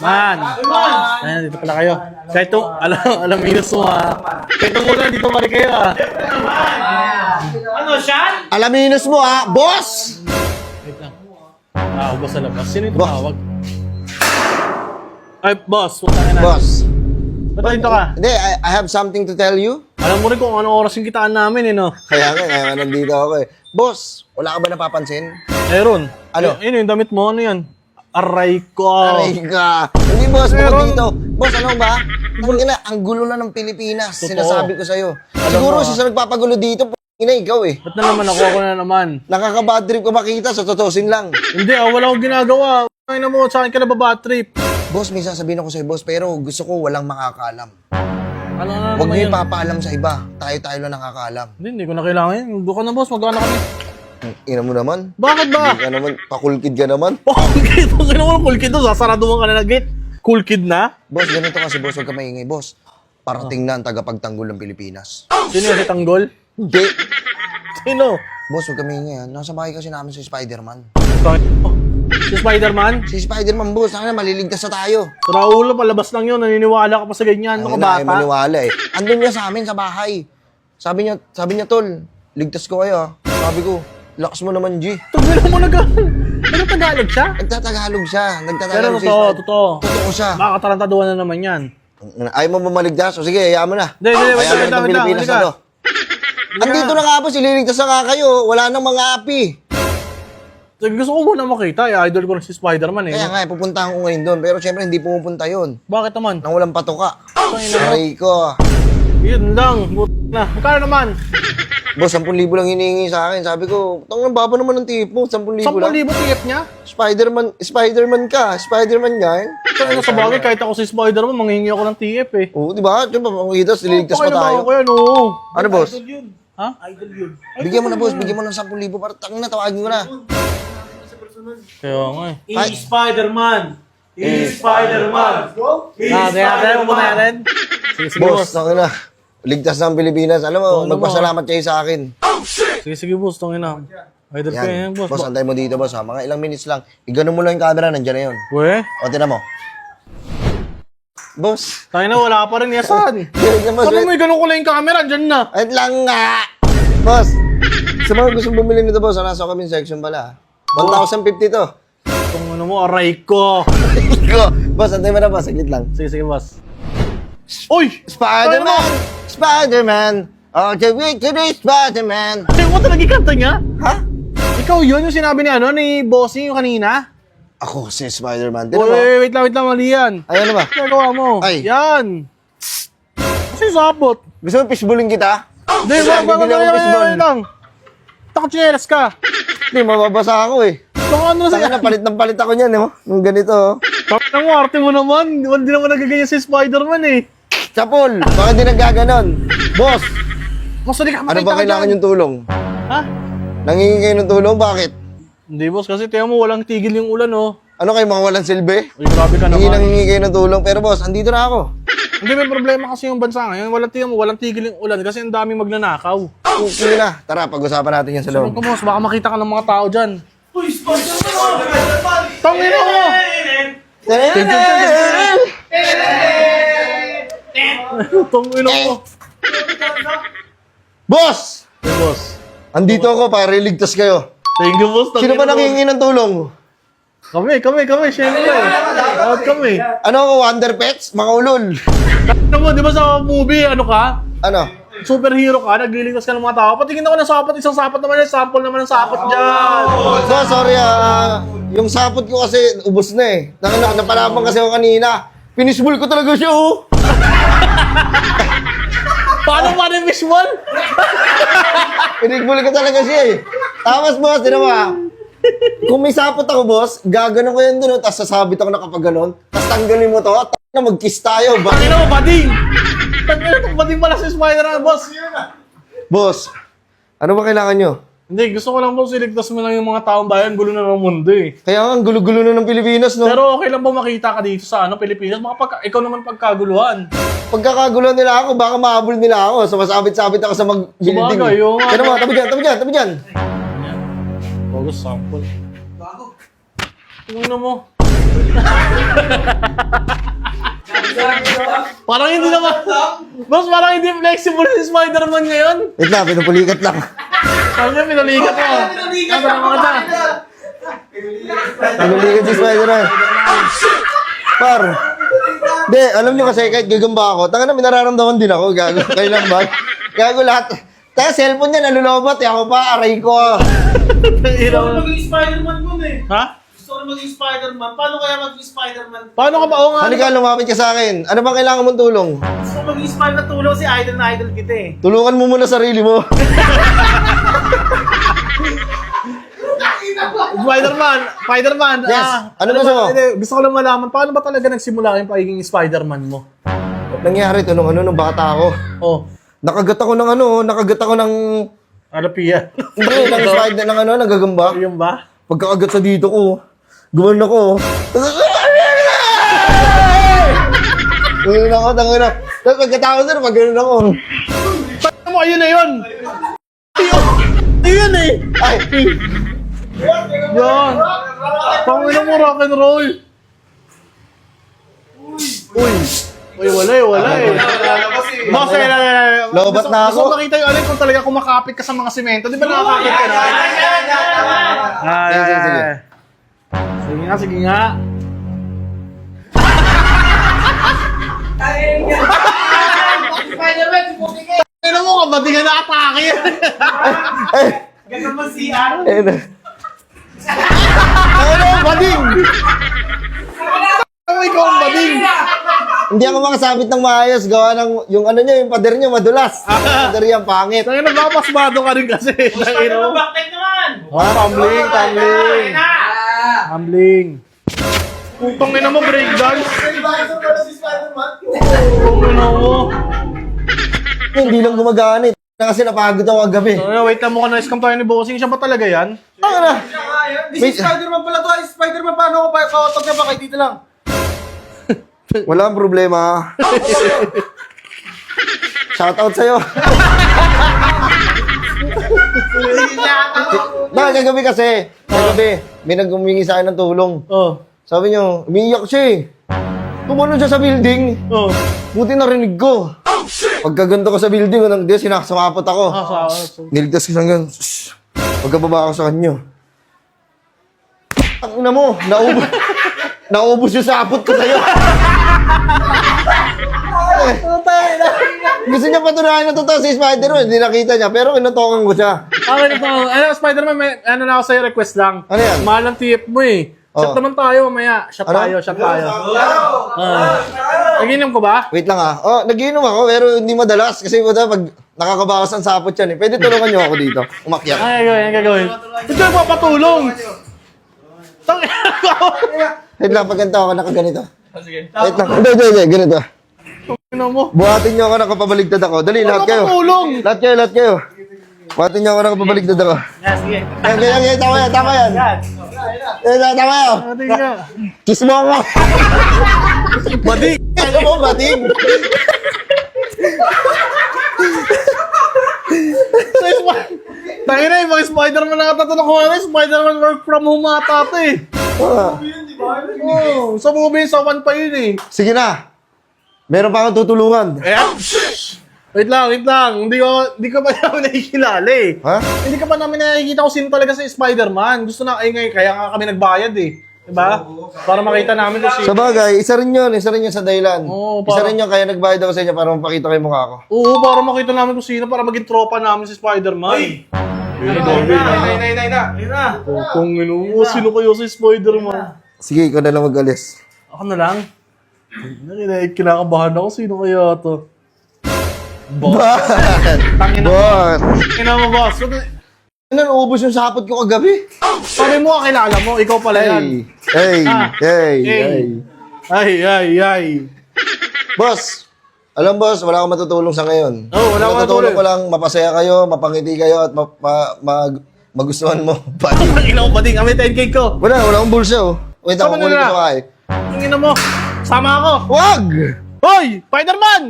Man! Ayan, dito pala kayo. Kahit itong, alam minus mo ha. Kahit itong muna, dito pa rin kayo ha. Ano, Sean? Alaminos mo ha, boss! Wait lang. Ubos sa labas. Sino yung tumawag? Ay, boss. Huwag ka na. Boss. Ba't dito ka? Hindi, I have something to tell you. Alam mo rin kung anong oras yung kitaan namin eh, no? Kaya nga, nandito ako eh. Boss, wala ka ba napapansin? Meron. Ano? Yun yung damit mo. Ano yan? Aray ko. Aray ka. Hindi boss, Meron. bukod dito. Boss, ano ba? Ang gulo na ng Pilipinas. Totoo. Sinasabi ko sa'yo. Alam Siguro mo, siya nagpapagulo dito. Ina, ikaw eh. Ba't na naman ako na naman? Nakaka-bad trip ko makita sa totosin lang. Hindi wala akong ginagawa. Ay na mo, sa akin ka na ba bad trip? Boss, may sasabihin ako sa'yo, boss, pero gusto ko walang makakaalam. Ano na Huwag naman niyo yan? ipapaalam sa iba. Tayo lang nakakaalam. Hindi ko na kailangan yan. Doon ka na boss, magkano kami. Ina mo naman. Bakit ba? Hindi ka naman, pakulkid ka naman. Cool kid. Kung mo cool kid doon, sasarado mo ka na gate. Cool kid na? Boss, ganito kasi, boss, huwag ka maingay, boss. Parating na ang tagapagtanggol ng Pilipinas. Sino yung si Tanggol? Hindi. Sino? Boss, huwag ka maingay, ha? Nasa bahay kasi namin si Spider-Man. Si Spider-Man? Si Spider-Man, boss, sana maliligtas na tayo. Sa Raulo, palabas lang yun. Naniniwala ka pa sa ganyan. Ano ka Ay, bata? maniwala eh. Andun niya sa amin sa bahay. Sabi niya, tol, ligtas ko kayo, ha? Sabi ko, lakas mo naman, G. Tugbilang mo Tagalog siya? Nagtatagalog siya. Pero Nagtatagalog totoo. Totoo siya. Makakatarantaduan na naman yan. Ayaw mo ba maligtas? O sige, hayaan mo na. Hindi, wait Hayaan mo lang, na itong Pilipinas halika. na to. Andito na nga po, sililigtas na nga kayo. Wala nang mga api. Gusto ko muna makita. Idol ko na si Spider-Man eh. Kaya nga, pupuntahan ko ngayon doon. Pero syempre, hindi pumupunta yun. Bakit naman? Nang walang patoka. Ay, naman. Aray ko. Yun lang. Na. Magkano naman? Boss, 10,000 lang hinihingi sa akin. Sabi ko, ang baba naman ng tip mo. 10,000 lang. 10,000 ticket niya? Spider-Man ka. Spider-Man nga eh. Kaya sa bagay, kahit ako si Spider-Man, manghingi ako ng TF eh. Oo, di ba? Diyan pa, makikita, sililigtas pa tayo. Ako yan, oo. Ano, boss? Idol yun. Ha? Idol yun. Bigyan mo na, boss. Bigyan mo ng 10,000 para tangin na, tawagin ko na. Kaya nga eh. Ay. Spider-Man. Spider-Man. Kaya mo muna yan. Sige, Boss, tangin na. Ligtas ng Pilipinas. Alam mo, ano magpasalamat kayo sa akin. Sige, boss. Tungin na. Idol ko yan, boss. Boss, antay mo dito, boss. Ha? Mga ilang minutes lang. Igano mo lang yung camera, nandiyan na yun. We? O, tinan mo. Boss. Tayo na, wala ka pa rin. Yasan. Ganyan, boss. Sabi mo, ganun ko lang yung camera. Dyan na. Wait lang nga. Boss. Sa mga gustong bumili nito, boss, nasa comment section pala. 1,050 to. Kung ano mo, aray ko. Boss, antay mo na, boss. Saglit lang. Sige, boss. Uy! Spider-Man! Spider-Man! Oh, the victory, Spider-Man! Ay, mo talaga kanta niya? Ha? Ikaw yun yung sinabi ni ni Bossy yung kanina? Ako si Spider-Man. Tinan mo. Wait lang, mali yan. Ay, ano ba? Nagawa mo. Ay. Yan. Kasi sapot. Gusto mo fishbowling kita? Hindi, bibili ako fishball. lang. Takachinelas ka. Hindi, mababasa ako eh. Baka ano na Saka na, palit ng palit ako niyan, eh. Yung ganito, oh. Tapos mo, arte mo naman. Hindi naman nagaganyan si Spider-Man eh. Chapol, bakit di naggaganon? Boss, Mas ka ano makita ba ka kailangan dyan. yung tulong? Ha? Nangingi kayo ng tulong? Bakit? Hindi, boss. Kasi tiyan mo, walang tigil yung ulan, oh. Ano kayo, mga walang silbi? Uy, grabe ka naman. Nangingi kayo ng tulong, pero boss, andito na ako. Hindi, may problema kasi yung bansa ngayon. Walang tigil yung ulan kasi ang daming magnanakaw. Okay na, tara, pag-usapan natin yan sa Huwag loob. ka, boss. Baka makita ka ng mga tao dyan. Uy, Spider-Man! Tangin mo! Tangin mo! Boss! Hey, boss. Andito ako para iligtas kayo. Thank you, boss. Sino ba nangingi ng tulong? Kami, syempre. Out kami. Ano ako, Wonder Pets? Mga ulol. Ano mo, di ba sa movie, ano ka? Ano? Superhero ka, nagliligtas ka ng mga tao. Patingin ako ng sapat, isang sapat naman yan, sample naman ng sapat dyan. So, sorry yung sapot ko kasi ubos na eh. Napalabang kasi ako kanina. Finishball ko talaga siya, oh. Paano yung visual? Finishball ko talaga siya eh. Tapos, boss, di ba? Kung may sapot ako, boss, gaganon ko yan dun, oh, tapos sasabit ako na kapag ganon. Tapos tanggalin mo to, na mag-kiss tayo. Tangin mo, bading! Tangin mo, bading pala si Spider-Man, boss. Boss, ano ba kailangan nyo? Hindi, gusto ko lang po siligtas mo lang yung mga taong bayan, gulo na ng mundo eh. Kaya nga, ang gulo-gulo na ng Pilipinas, no? Pero okay lang ba makita ka dito sa Pilipinas? Ikaw naman pagkaguluhan. Pagkakagulo nila ako, baka mahabol nila ako. So, masabit-sabit ako sa mag-building. Sabagay, yung Kaya naman, tabi dyan. Bagus sample. Bago. Tingnan mo. Parang hindi naman. Boss, parang hindi flexible si Spider-Man ngayon. Wait lang, pinupulikat lang. Parang niya pinalikat mo. Kasama ka dyan. Pinupulikat si Spider-Man. Par. Hindi, alam nyo kasi kahit gagamba ako, tanga na may nararamdaman din ako, gago. Kayo lang ba? Gago lahat. Kaya cellphone niya nalulobot, ako pa, aray ko. Gusto ko maging Spider-Man mo eh. Ha? Gusto ko maging Spider-Man. Paano kaya maging Spider-Man? Paano ka ba? Oo nga. Halika, lumapit ka sa akin. Ano bang kailangan mong tulong? Gusto ko maging Spider-Man. Tulong si idol na idol kita eh. Tulungan mo muna sarili mo. Spider-Man. Yes. Ano gusto mo? Gusto ko lang malaman, paano ba talaga nagsimula yung pagiging Spider-Man mo? Nangyari ito nung bata ako. Oh, Nakagat ako ng Arapia. hindi, ng spider ng nagagamba. Yung ba? Pagkakagat sa dito ko, gumanon ako. Gumanon ako, tangina. Tapos pagkatapos na, pag-ganon ako. Paano mo, ayun na yun! Ayun eh! Ay! Yan! Pangina mo, rock and roll! Uy! Uy, wala eh. Boss, Lobat na Gusto ako. ko makita yung alin kung talaga kumakapit ka sa mga simento. Di ba nakakapit ka na? Sige. Sige nga. Ano mo, kabati ka na atake yan. Ganun mo CR. Ano, bading! Ano ikaw ang bading? Hindi ako makasabit ng maayos. Gawa ng, yung yung pader niya madulas. Yung pader niya, pangit. Tangin na, papasmado ka rin kasi. Spider-Man backlight naman. Tumbling. Putong ina mo, breakdance. Putong ina mo. Hindi lang gumagana eh. Kasi napagod ako kagabi. Wait lang mo ka na-scam tayo ni Bossing. Siya ba talaga yan? Ano na? This is Spider-Man pala to. Spider-Man, paano ko pa kautot niya ba kayo dito lang? Walang problema. Shoutout sa'yo. Kagabi kasi. Kagabi, may nag-umingi sa akin ng tulong. Oh. Sabi niyo, umiiyak siya eh. Tumalon siya sa building. Oh. Buti narinig ko. Pagkaganto ko sa building, anong di, sinaksamapot ako. Niligtas ko hanggang, shhh. Pagkababa ako sa kanya. Ang ina mo, naubos yung sapot ko sa'yo. Gusto niya patunayan na totoo si Spider-Man, hindi nakita niya, pero kinutokan ko siya. Spider-Man, may ano na ako sa'yo, request lang. Ano yan? Mahal ang TF mo eh. Shot naman tayo mamaya. Shot Ano? tayo. Nag-inom ko ba? Wait lang ah. Oh, nagiinom ako, pero hindi madalas. Kasi pag nakakabawas ng sapot yan eh. Pwede tulungan niyo ako dito. Umakyat. Ay, gagawin. Ito yung papatulong. Wait lang, pag ganito ako nakaganito. Sige. Wait lang. Hindi, ganito. Ano mo? Buhatin niyo ako nakapabaligtad ako. Dali, lahat kayo. Papatulong. Lahat kayo. Buhatin niyo ako nakapabaligtad ako. Sige. Yan, tama yan. Tama yan. Ating ka. Kiss mo ako. Bading. Ano mo, bating? Tangin na yung mga Spider-Man na katatanong ko ano, Spider-Man work from home ata ito eh. Oh, sa movie, sa one pa yun eh. Sige na. Meron pa akong tutulungan. Wait lang. Hindi ka pa namin nakikilala eh. Ha? Hindi ka pa namin nakikita kung sino talaga si Spider-Man. Gusto na, ngayon, kaya nga kami nagbayad eh. Diba? Para makita namin kung Sa sino. bagay, isa rin yun sa dahilan. Oo, Isa para- rin yun, kaya nagbayad ako sa inyo para mapakita kayo mukha ko. Oo, para makita namin kung sino, para maging tropa namin si Spider-Man. Nay na. Kung sino kayo si Spider-Man? Sige, ikaw na lang mag-alis. Ako na lang. Kinakabahan ako, sino kaya to? Boss. Tangin na mo. Bon! Tangin mo, boss. Ano, naubos yung sapot ko kagabi? Sabi mo, kilala mo, ikaw pala yan. Ay. Boss, alam boss, wala akong matutulong sa ngayon. Oo, wala akong matutulong matulong. ko lang, mapasaya kayo, mapangiti kayo, at magustuhan mo. Pati. Ang ina ko ba din, kami 10K ko. Wala akong bulsa oh. Wait, ako Sama kunin nila. ko sa kay. Ang ina mo, sama ako. Wag! Hoy, Spider-Man!